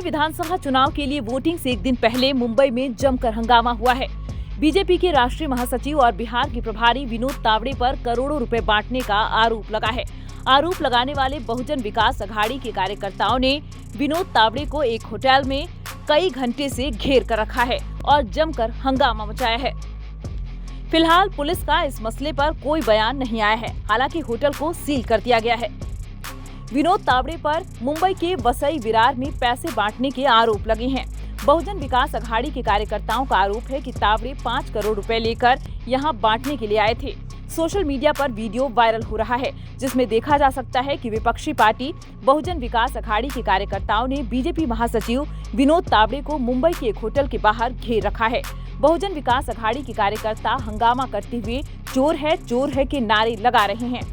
विधानसभा चुनाव के लिए वोटिंग से एक दिन पहले मुंबई में जमकर हंगामा हुआ है। बीजेपी के राष्ट्रीय महासचिव और बिहार के प्रभारी विनोद तावड़े पर करोड़ों रुपए बांटने का आरोप लगा है। आरोप लगाने वाले बहुजन विकास अघाड़ी के कार्यकर्ताओं ने विनोद तावड़े को एक होटल में कई घंटे से घेर कर रखा है और जमकर हंगामा मचाया है। फिलहाल पुलिस का इस मसले पर कोई बयान नहीं आया है। हालांकि होटल को सील कर दिया गया है। विनोद तावड़े पर मुंबई के वसई विरार में पैसे बांटने के आरोप लगे हैं। बहुजन विकास अघाड़ी के कार्यकर्ताओं का आरोप है कि तावड़े 5 करोड़ रुपए लेकर यहां बांटने के लिए आए थे। सोशल मीडिया पर वीडियो वायरल हो रहा है, जिसमें देखा जा सकता है कि विपक्षी पार्टी बहुजन विकास अघाड़ी के कार्यकर्ताओं ने बीजेपी महासचिव विनोद तावड़े को मुंबई के एक होटल के बाहर घेर रखा है। बहुजन विकास अघाड़ी के कार्यकर्ता हंगामा करते हुए चोर है के नारे लगा रहे हैं।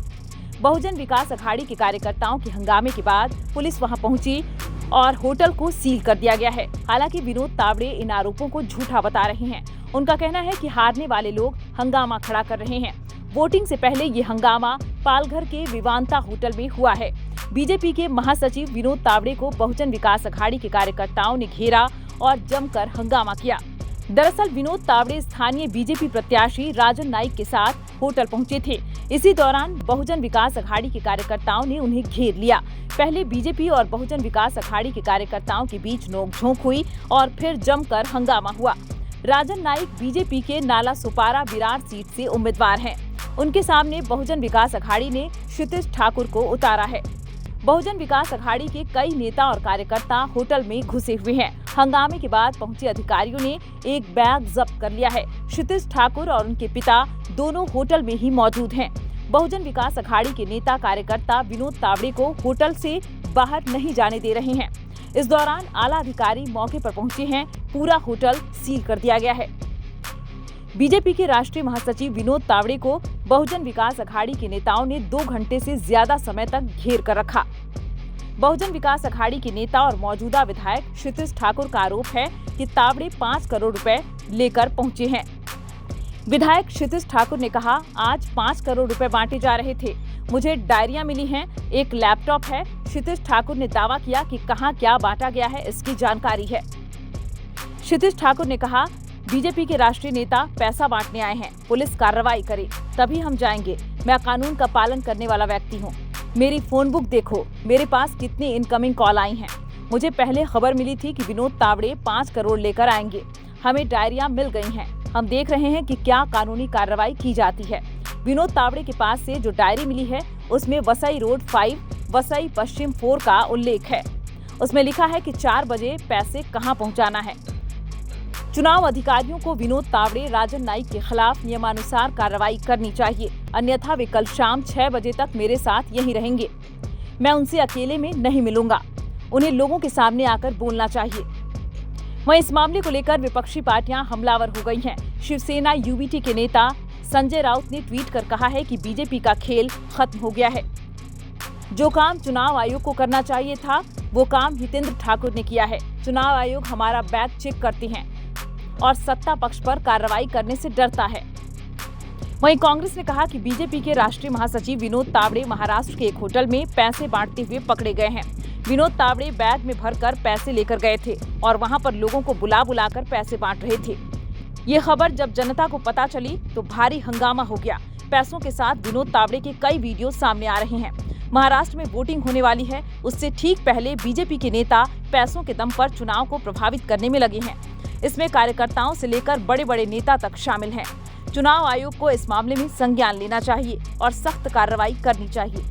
बहुजन विकास अघाड़ी के कार्यकर्ताओं के हंगामे के बाद पुलिस वहां पहुंची और होटल को सील कर दिया गया है। हालांकि विनोद तावड़े इन आरोपों को झूठा बता रहे हैं। उनका कहना है कि हारने वाले लोग हंगामा खड़ा कर रहे हैं। वोटिंग से पहले ये हंगामा पालघर के विवांता होटल में हुआ है। बीजेपी के महासचिव विनोद तावड़े को बहुजन विकास अघाड़ी के कार्यकर्ताओं ने घेरा और जमकर हंगामा किया। दरअसल विनोद तावड़े स्थानीय बीजेपी प्रत्याशी राजन नाइक के साथ होटल पहुंचे थे। इसी दौरान बहुजन विकास अघाड़ी के कार्यकर्ताओं ने उन्हें घेर लिया। पहले बीजेपी और बहुजन विकास अघाड़ी के कार्यकर्ताओं के बीच नोकझोंक हुई और फिर जमकर हंगामा हुआ। राजन नाइक बीजेपी के नाला सुपारा विरार सीट से उम्मीदवार हैं। उनके सामने बहुजन विकास अघाड़ी ने क्षितिज ठाकुर को उतारा है। बहुजन विकास अघाड़ी के कई नेता और कार्यकर्ता होटल में घुसे हुए हैं। हंगामे के बाद पहुंचे अधिकारियों ने एक बैग जब्त कर लिया है। क्षितिज ठाकुर और उनके पिता दोनों होटल में ही मौजूद हैं। बहुजन विकास अघाड़ी के नेता कार्यकर्ता विनोद तावड़े को होटल से बाहर नहीं जाने दे रहे हैं। इस दौरान आला अधिकारी मौके पर पहुंचे हैं। पूरा होटल सील कर दिया गया है। बीजेपी के राष्ट्रीय महासचिव विनोद तावड़े को बहुजन विकास अघाड़ी के नेताओं ने 2 घंटे से ज्यादा समय तक घेर कर रखा। बहुजन विकास अघाड़ी के नेता और मौजूदा विधायक क्षितिज ठाकुर का आरोप है कि तावड़े 5 करोड़ रुपए लेकर पहुंचे हैं। विधायक क्षितिज ठाकुर ने कहा, आज 5 करोड़ रुपए बांटे जा रहे थे। मुझे डायरियां मिली हैं, एक लैपटॉप है। क्षितिज ठाकुर ने दावा किया कि कहां क्या बांटा गया है, इसकी जानकारी है। क्षितिज ठाकुर ने कहा, बीजेपी के राष्ट्रीय नेता पैसा बांटने आए हैं, पुलिस कार्रवाई करे तभी हम जाएंगे। मैं कानून का पालन करने वाला व्यक्ति हूँ। मेरी फोन बुक देखो, मेरे पास कितनी इनकमिंग कॉल आई हैं। मुझे पहले खबर मिली थी कि विनोद तावड़े 5 करोड़ लेकर आएंगे। हमें डायरियां मिल गई हैं। हम देख रहे हैं कि क्या कानूनी कार्रवाई की जाती है। विनोद तावड़े के पास से जो डायरी मिली है उसमें वसई रोड 5 वसई पश्चिम 4 का उल्लेख है। उसमें लिखा है कि 4 बजे पैसे कहाँ पहुँचाना है। चुनाव अधिकारियों को विनोद तावड़े राजन नाइक के खिलाफ नियमानुसार कार्रवाई करनी चाहिए, अन्यथा वे कल शाम 6 बजे तक मेरे साथ यहीं रहेंगे। मैं उनसे अकेले में नहीं मिलूंगा। उन्हें लोगों के सामने आकर बोलना चाहिए। वहीं इस मामले को लेकर विपक्षी पार्टियां हमलावर हो गई हैं। शिवसेना यूबीटी के नेता संजय राउत ने ट्वीट कर कहा है कि बीजेपी का खेल खत्म हो गया है। जो काम चुनाव आयोग को करना चाहिए था वो काम हितेंद्र ठाकुर ने किया है। चुनाव आयोग हमारा बैग चेक करते हैं और सत्ता पक्ष पर कार्रवाई करने से डरता है। वहीं कांग्रेस ने कहा कि बीजेपी के राष्ट्रीय महासचिव विनोद तावड़े महाराष्ट्र के एक होटल में पैसे बांटते हुए पकड़े गए हैं। विनोद तावड़े बैग में भरकर पैसे लेकर गए थे और वहां पर लोगों को बुलाकर पैसे बांट रहे थे। ये खबर जब जनता को पता चली तो भारी हंगामा हो गया। पैसों के साथ विनोद तावड़े के कई वीडियो सामने आ रहे हैं। महाराष्ट्र में वोटिंग होने वाली है, उससे ठीक पहले बीजेपी के नेता पैसों के दम पर चुनाव को प्रभावित करने में लगे हैं। इसमें कार्यकर्ताओं से लेकर बड़े बड़े नेता तक शामिल हैं। चुनाव आयोग को इस मामले में संज्ञान लेना चाहिए और सख्त कार्रवाई करनी चाहिए।